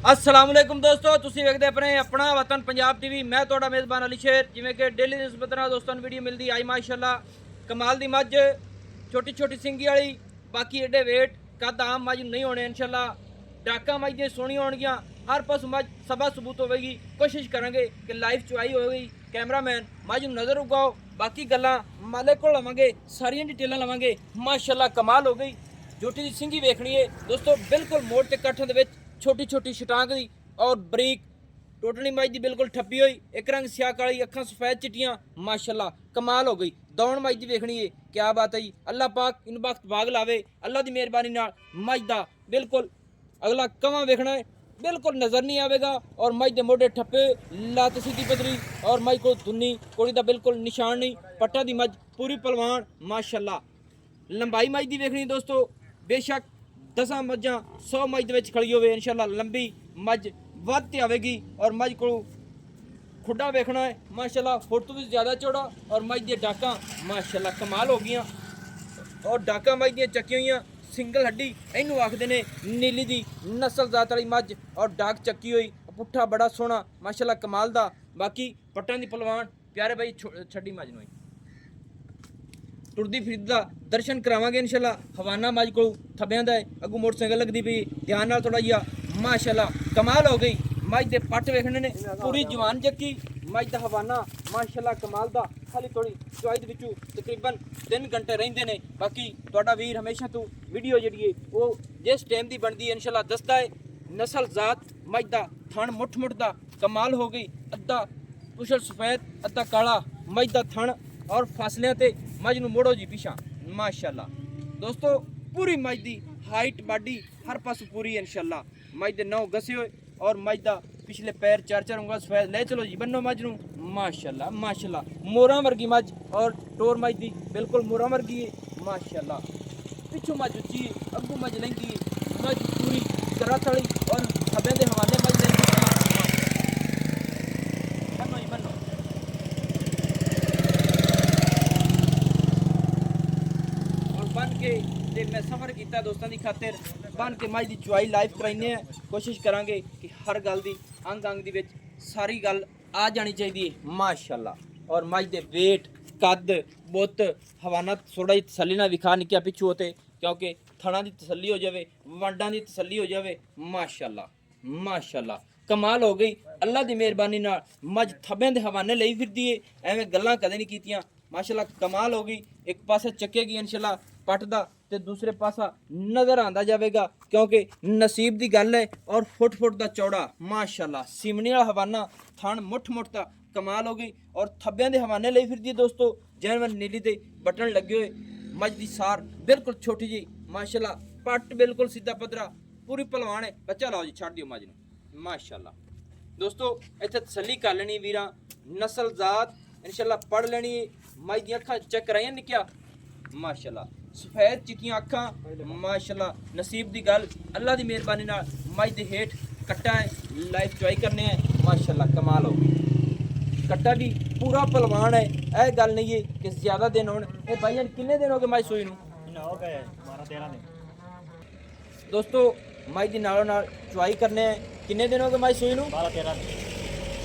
अस्सलाम वालेकुम दोस्तों, ਤੁਸੀਂ ਵੇਖਦੇ ਆਪਣੇ ਆਪਣਾ ਵਤਨ ਪੰਜਾਬ ਟੀਵੀ। ਮੈਂ ਤੁਹਾਡਾ ਮੇਜ਼ਬਾਨ ਅਲੀ ਸ਼ੇਰ। ਜਿਵੇਂ ਕਿ ਡੇਲੀ ਨਿਸਬਤ ਨਾਲ ਦੋਸਤਾਂ ਨੂੰ ਵੀਡੀਓ ਮਿਲਦੀ ਆਈ ਮਾਸ਼ਾਅੱਲਾ ਕਮਾਲ ਦੀ ਮੱਝ, ਛੋਟੀ ਛੋਟੀ ਸਿੰਗੀ ਵਾਲੀ। ਬਾਕੀ ਏਡੇ ਵੇਟ ਕੱਦ ਆਮ ਮੱਝ ਨਹੀਂ ਹੋਣੇ ਇਨਸ਼ਾਅੱਲਾ। ਡਾਕਾਂ ਮੱਝ ਦੀਆਂ ਸੋਹਣੀਆਂ ਹੋਣਗੀਆਂ, ਹਰ ਪਾਸੋਂ ਮੱਝ ਸਬਾ ਸਬੂਤ ਹੋਵੇਗੀ। ਕੋਸ਼ਿਸ਼ ਕਰਾਂਗੇ ਕਿ ਲਾਈਵ ਚੁਆਈ ਹੋਵੇਗੀ। ਕੈਮਰਾਮੈਨ ਮੱਝ ਨੂੰ ਨਜ਼ਰ ਉਗਾਓ, ਬਾਕੀ ਗੱਲਾਂ ਮਾਲਕ ਕੋਲ ਲਵਾਂਗੇ, ਸਾਰੀਆਂ ਡਿਟੇਲਾਂ ਲਵਾਂਗੇ। ਮਾਸ਼ਾਅੱਲਾ ਕਮਾਲ ਹੋ ਗਈ। ਜੋਟੀ ਦੀ ਸਿੰਗੀ ਵੇਖਣੀ ਹੈ ਦੋਸਤੋ, ਬਿਲਕੁਲ ਮੋੜ ਤੇ ਕੱਠਾਂ ਦੇ ਵਿੱਚ छोटी छोटी छटांग दी और बरीक टोटली मज दी बिल्कुल ठप्पी हुई, एक रंग स्याह काली, अखां सफेद चिट्टियां। माशाअल्लाह कमाल हो गई। दौड़ मज दी वेखनी है, क्या बात है जी। अल्लाह पाक इन वक्त बाग लावे, अल्लाह दी मेहरबानी नाल मज दा बिल्कुल अगला कवां वेखना है बिल्कुल नज़र नहीं आवेगा। और मज दे मोढे ठप्पे, लत्त सीधी पतरी और मज को धुन्नी कोड़ी दा बिल्कुल निशान नहीं। पट्टा दी मज पूरी पलवान माशाअल्लाह। लंबाई मज दी वेखनी दोस्तों, बेशक 10 मझां 100 मझ ਦੇ ਵਿੱਚ ਖੜੀ ਹੋਵੇ ਇਨਸ਼ਾਅੱਲਾ। ਲੰਬੀ ਮੱਝ ਵੱਧ ਤੇ ਆਵੇਗੀ और ਮੱਝ ਕੋਲ ਖੁੱਡਾ ਵੇਖਣਾ ਹੈ ਮਾਸ਼ਾਅੱਲਾ, ਫੁੱਟ ਤੋਂ ਵੀ ਜ਼ਿਆਦਾ ਚੌੜਾ। और ਮੱਝ ਦੀਆਂ ਡਾਕਾਂ ਮਾਸ਼ਾਅੱਲਾ ਕਮਾਲ ਹੋ ਗਈਆਂ। और ਡਾਕਾਂ ਮੱਝ ਦੀਆਂ ਚੱਕੀਆਂ ਹੋਈਆਂ, ਸਿੰਗਲ ਹੱਡੀ ਇਹਨੂੰ ਆਖਦੇ ਨੇ। ਨੀਲੀ ਦੀ ਨਸਲ ਜ਼ਾਤ ਵਾਲੀ ਮੱਝ और ਡਾਕ ਚੱਕੀ ਹੋਈ, ਪੁੱਠਾ ਬੜਾ ਸੋਹਣਾ ਮਾਸ਼ਾਅੱਲਾ ਕਮਾਲ ਦਾ। ਬਾਕੀ ਪੱਟਾਂ ਦੀ ਪਹਿਲਵਾਨ ਪਿਆਰੇ ਬਾਈ ਛੱਡੀ ਮੱਝ ਨੂੰ टुरदी फिरदी का दर्शन करावांगे इंशाल्लाह। हवाना मज को थब्बियां दा अगू मोटरसाइकिल लगती पई, ध्यान नाल थोड़ा जिहा माशाअल्लाह कमाल हो गई। मज दे पट वेखने ने पूरी जवान जक्की। मज दा हवाना माशाअल्लाह कमाल दा। खाली थोड़ी चुआई दे विचों तकरीबन 3 घंटे रहिंदे ने। बाकी तुहाडा वीर हमेशा तो वीडियो जिहड़ी है वो जिस टाइम दी बनदी है इंशाल्लाह दसदा है। नस्ल जात मज दा थण मुठ दा कमाल हो गई। अद्धा पुछल सफेद अद्धा काला मज दा थण और फासलियां ते मझ नूं मोड़ो जी पिछा माशाअल्लाह। दोस्तों पूरी मझ दी हाइट बाडी हर पास पूरी इंशाअल्लाह। मझ दे 9 गसे होए और मझ दा पिछले पैर 4 उंगल सफेद। ले चलो जी बन्नो मझ नूं माशाअल्लाह माशाअल्लाह। मोरा वर्गी मझ और टोर मझ दी बिल्कुल मोरा वर्गी है माशाअल्लाह। पिछों मझ उच्ची अगू मझ लंघी मझ पूरी करत वाली और खबे दे हवाले मझ लंघी। बन्नो जी बन्नो। बन के ते मैं सफ़र किया दोस्तों की खातिर, बन के मझ की चुआई लाइव कराइने। कोशिश करांगे कि हर गल की अंग अंग दी विच सारी गल आ जानी चाहिए माशाअल्लाह। और मझ दे वेट कद बुत हवाना थोड़ा जी तसली ना विखा निक्या पिछू होते, क्योंकि थणा की तसली हो जाए, वंडा की तसली हो जाए माशाअल्लाह माशाअल्लाह। कमाल हो गई अल्लाह की मेहरबानी नाल। मझ थब्बे दे हवाने लई फिरदी है, एवें गल्लां कदे नहीं कीतियां माशाअल्लाह। कमाल हो गई। एक पासे चकेगी इंशाअल्लाह पट दा ते दूसरे पासा नज़र आंदा जाएगा, क्योंकि नसीब की गल है। और फुट फुट का चौड़ा माशाअल्लाह। सिमनी वाला हवाना थण मुठ दा कमाल हो गई। और थब्बियां दे हवाने लई फिरदी दोस्तों, जैन नीली दे बटन लगे हुए। मझ दी सार बिल्कुल छोटी जी माशाअल्लाह, पट बिल्कुल सीधा पदरा, पूरी पहलवान है। बच्चा लाओ जी छड़ दियो मझ नूं माशाअल्लाह। दोस्तों इत्थे तसल्ली कर लेनी वीरां, नस्ल जात इंशाअल्लाह पढ़ लेनी। मझ दी अखां चेक कराइयां निक्या माशाअल्लाह, सफेद चिट्टियां अखां माशाअल्लाह। नसीब की गल अल्लाह की मेहरबानी नाल मझ दे हेठ कट्टा है। लाइव चुआई करने हैं माशाअल्लाह कमाल हो गई। कट्टा भी पूरा पहलवान है, यह गल नहीं है कि ज़्यादा दिन होने। ए भाईजान कितने दिन हो गए मझ सूई नूं? हो गए 12-13 दिन। दोस्तों मझ दी नालों नाल चुआई करने हैं। कितने दिन हो गए मझ सूई नूं? 12-13 दिन।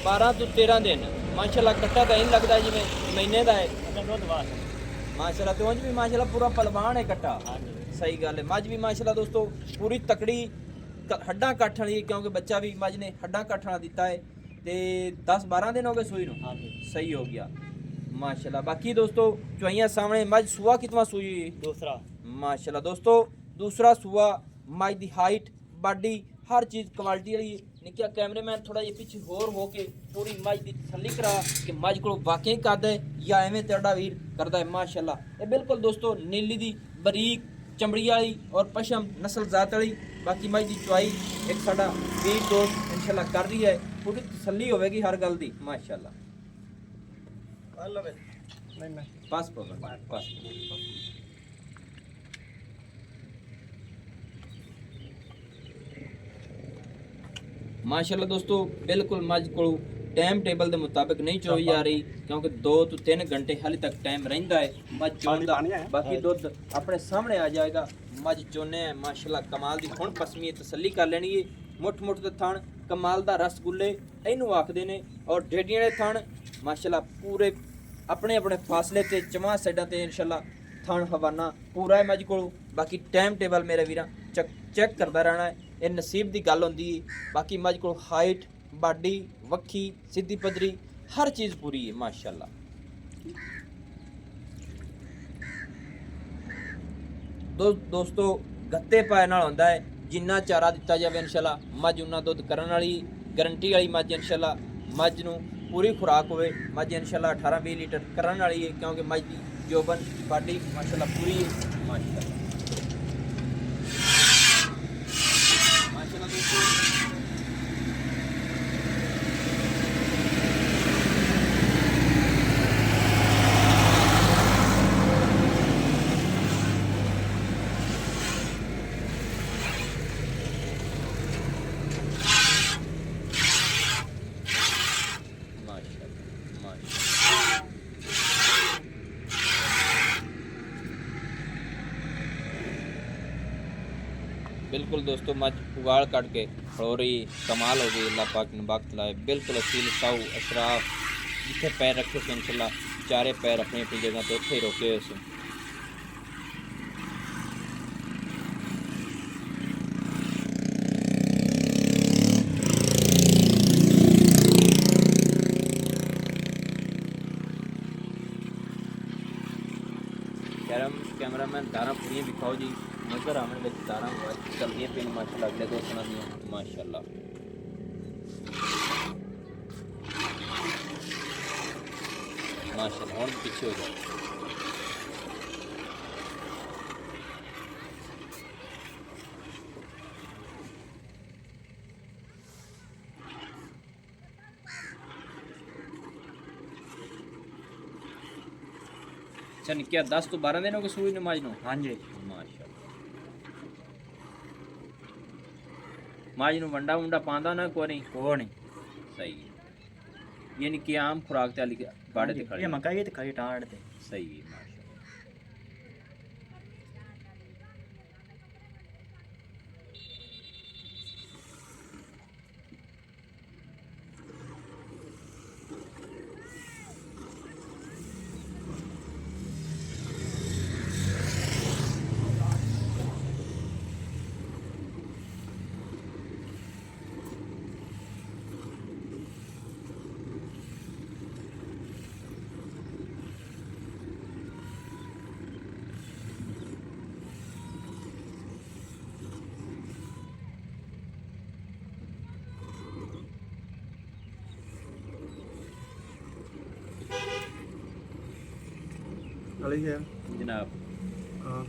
12 तो 13 दिन माशाअल्लाह। कट्टा तो इंज लगता जिवें महीने का है दुध वास माशाअल्लाह। तो भी माशाअल्लाह पूरा पहलवान है कट्टा। हाँ जी। सही गल है। मझ भी माशाअल्लाह दोस्तों पूरी तकड़ी हड्डां कट्ठ वाली, क्योंकि बच्चा भी मझ ने हड्डां कट्ठ वाला दिता है। तो 10-12 दिन हो गए सूई नूं। हाँ जी। सही हो गया माशाअल्लाह। बाकी दोस्तों चुआइयां सामने। मझ सुआ कितना सूई हुई? दूसरा माशाअल्लाह। दोस्तों दूसरा सुआ। मझ की हाइट बाडी हर चीज़ क्वालिटी वाली। निक्या कैमरेमैन थोड़ा जिहा पिछे होर हो के पूरी मझ की तसल्ली करा कि मझ को वाकई कद है या एवें तेरा वीर करता है माशाअल्लाह। ये बिल्कुल दोस्तों नीली दी बरीक चमड़ी वाली और पशम नस्ल जात वाली। बाकी मझ की चुआई एक साडा वीर दोस्त इंशाअल्लाह कर रही है, पूरी तसल्ली होगी हर गल की माशाअल्लाह। पास पास माशाअल्लाह। दोस्तों बिल्कुल मझ को टाइम टेबल के मुताबिक नहीं चोई जा रही, क्योंकि 2 तो 3 घंटे हाले तक टाइम रहिंदा है मझ चोण दा। बाकी दुध अपने सामने आ जाएगा। मझ चोने माशाअल्लाह कमाल दी। हुण पसमी तसल्ली कर लेनी है। मुठ मुठ दे थण ਕਮਾਲ ਦਾ ਰਸਗੁੱਲੇ ਇਹਨੂੰ ਆਖਦੇ ਨੇ। ਔਰ ਡੇਡੀਆਂ ਦੇ ਥਣ ਮਾਸ਼ਾਅੱਲਾ ਪੂਰੇ ਆਪਣੇ ਆਪਣੇ ਫਾਸਲੇ ਤੇ ਚਵਾਂ ਸਾਈਡਾਂ ਤੇ ਇਨਸ਼ਾਅੱਲਾ ਥਣ ਹਵਾਨਾ ਪੂਰਾ ਹੈ ਮੱਝ ਕੋਲ। ਬਾਕੀ ਟਾਈਮ ਟੇਬਲ ਮੇਰੇ ਵੀਰਾਂ ਚੈੱਕ ਕਰਦਾ ਰਹਿਣਾ ਹੈ, ਇਹ ਨਸੀਬ ਦੀ ਗੱਲ ਹੁੰਦੀ ਹੈ। ਬਾਕੀ ਮੱਝ ਕੋਲ ਹਾਈਟ ਬਾਡੀ ਵੱਖੀ ਸਿੱਧੀ ਪੱਧਰੀ ਹਰ ਚੀਜ਼ ਪੂਰੀ ਹੈ ਮਾਸ਼ਾਅੱਲਾ। ਦੋਸਤੋ ਗੱਤੇ ਪਾਏ ਨਾਲ ਹੁੰਦਾ ਹੈ, ਜਿੰਨਾ ਚਾਰਾ ਦਿੱਤਾ ਜਾਵੇ ਇਨਸ਼ਾਅੱਲਾ ਮੱਝ ਉਹਨਾਂ ਦੁੱਧ ਕਰਨ ਵਾਲੀ ਗਰੰਟੀ ਵਾਲੀ ਮੱਝ ਇਨਸ਼ਾਅੱਲਾ। ਮੱਝ ਨੂੰ ਪੂਰੀ ਖੁਰਾਕ ਹੋਵੇ ਮੱਝ ਇਨਸ਼ਾਅੱਲਾ 18-20 ਲੀਟਰ ਕਰਨ ਵਾਲੀ ਹੈ, ਕਿਉਂਕਿ ਮੱਝ ਦੀ ਜੋਬਨ ਬਾਡੀ ਮਾਸ਼ਾਅੱਲਾ ਪੂਰੀ ਹੈ ਮਾਸ਼ਾਅੱਲਾ। ਮਾਸ਼ਾਅੱਲਾ ਦੋਸਤੋ बिल्कुल दोस्तों मज उगाड़ काट के खड़ो रही कमाल हो गई। अल्लाह पाक ने वक्त लाए बिल्कुल असील साऊ अशराफ जिथे पैर रखे से इंशाल्लाह चारे पैर अपनी अपनी जगह तो उत्थे रोके हुए से। कैमरामैन दारा पूरी दिखाओ जी नजर आने में दारा चलदियां पिन माशाल्लाह अगले दोस्तों दी माशाल्लाह। माशाल्लाह और पीछे हो जाए अच्छा निक्या 10 तो 12 दिन हो गए सूई नमाज नो। हाँ जी माशाल्लाह। माज नु वंडा वंडा पांदा ना कोई नहीं सही है। यानी कि आम खुराक ते वाली बाड़े ते खड़ी ये मकाई ते खड़ी टाड़ ते सही है माशाल्लाह। है जनाब हाँ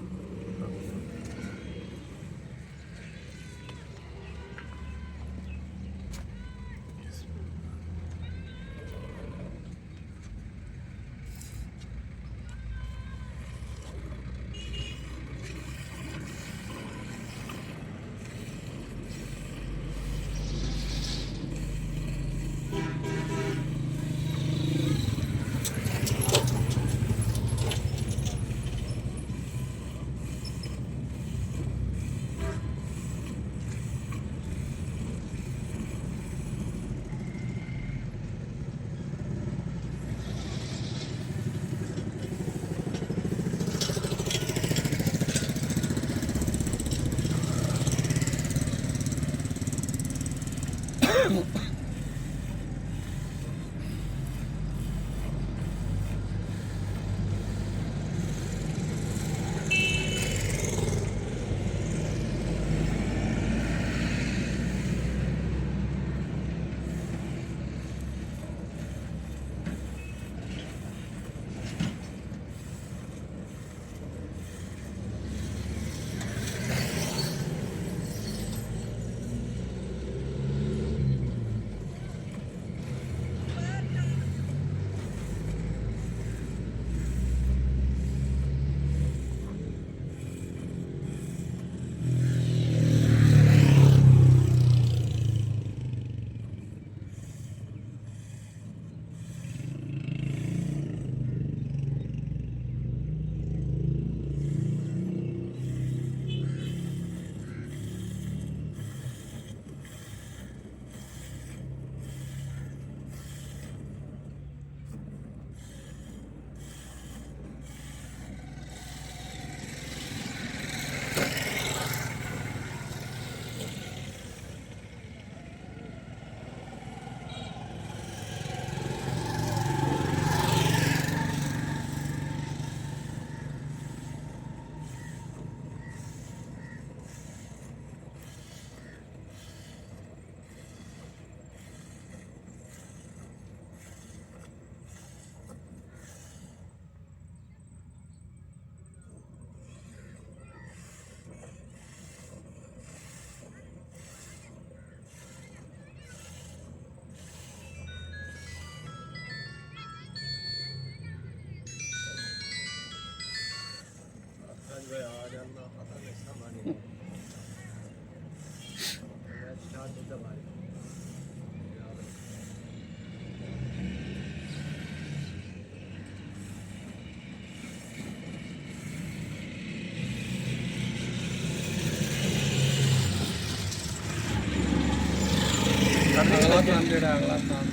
ਅਗਲਾ ਕੰਮ ਜਿਹੜਾ ਅਗਲਾ ਕੰਮ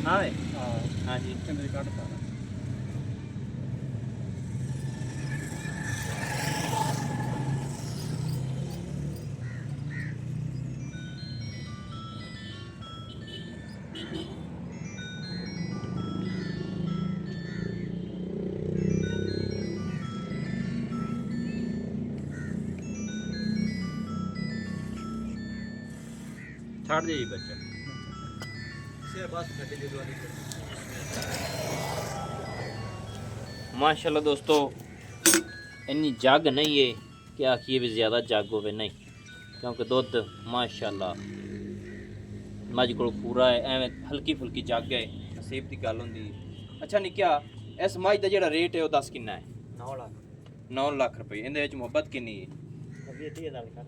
ਹਾਂ ਵੇ ਹਾਂ ਹਾਂਜੀ ਕਿੰਨੇ ਕੱਢਤਾ ਛੱਡ ਦੇ ਜੀ ਬੱਚਾ माशाल्लाह दोस्तों इन्नी जग नहीं है कि आखिए भी ज़्यादा जग होवे नहीं क्योंकि दुध माशाल्लाह मज को पूरा है एवं हल्की फुल्की जग है नसीब की गल होंदी। अच्छा निक्या इस मज का जो रेट है वह 10 किन्ना है 9 ਲੱਖ 9 लाख रुपये इहदे विच मुहब्बत किन्नी है 20-30,000 ਕਰ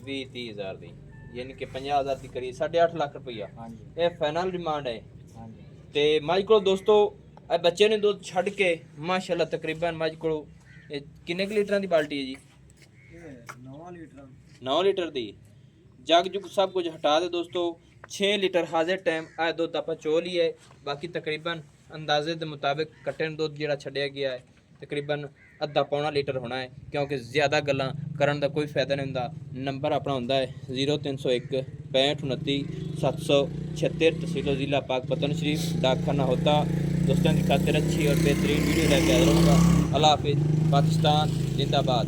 20-30 हज़ार की यानी कि 50,000 की करीब 8.5 लाख रुपया ਹਾਂਜੀ ये फाइनल डिमांड है। ਹਾਂਜੀ ਤੇ ਮੱਝ ਕੋਲ ਦੋਸਤੋ ਇਹ ਬੱਚੇ ਨੇ ਦੁੱਧ ਛੱਡ ਕੇ ਮਾਸ਼ਾਅੱਲਾ ਤਕਰੀਬਨ ਮੱਝ ਕੋਲ ਇਹ ਕਿੰਨੇ ਕੁ ਲੀਟਰਾਂ ਦੀ ਬਾਲਟੀ ਹੈ ਜੀ? 9 ਲੀਟਰ 9 ਲੀਟਰ ਦੀ। ਜਗ ਜੁਗ ਸਭ ਕੁਝ ਹਟਾ ਦੇ ਦੋਸਤੋ 6 ਲੀਟਰ ਹਾਜ਼ਰ ਟਾਈਮ ਇਹ ਦੁੱਧ ਆਪਾਂ ਚੋ ਲਈਏ। ਬਾਕੀ ਤਕਰੀਬਨ ਅੰਦਾਜ਼ੇ ਦੇ ਮੁਤਾਬਿਕ ਕੱਟੇ ਨੂੰ ਦੁੱਧ ਜਿਹੜਾ ਛੱਡਿਆ ਗਿਆ ਹੈ ਤਕਰੀਬਨ ਅੱਧਾ ਪੌਣਾ ਲੀਟਰ ਹੋਣਾ ਹੈ ਕਿਉਂਕਿ ਜ਼ਿਆਦਾ ਗੱਲਾਂ ਕਰਨ ਦਾ ਕੋਈ ਫਾਇਦਾ ਨਹੀਂ ਹੁੰਦਾ। ਨੰਬਰ ਆਪਣਾ ਹੁੰਦਾ ਹੈ 0301 6529 776 तहसील ज़िला पाकपतन शरीफ डाकखाना होता। दोस्तों की खातिर अच्छी और बेहतरीन वीडियो लेके हाजिर रहूँगा। अल्लाह हाफिज़। पाकिस्तान जिंदाबाद।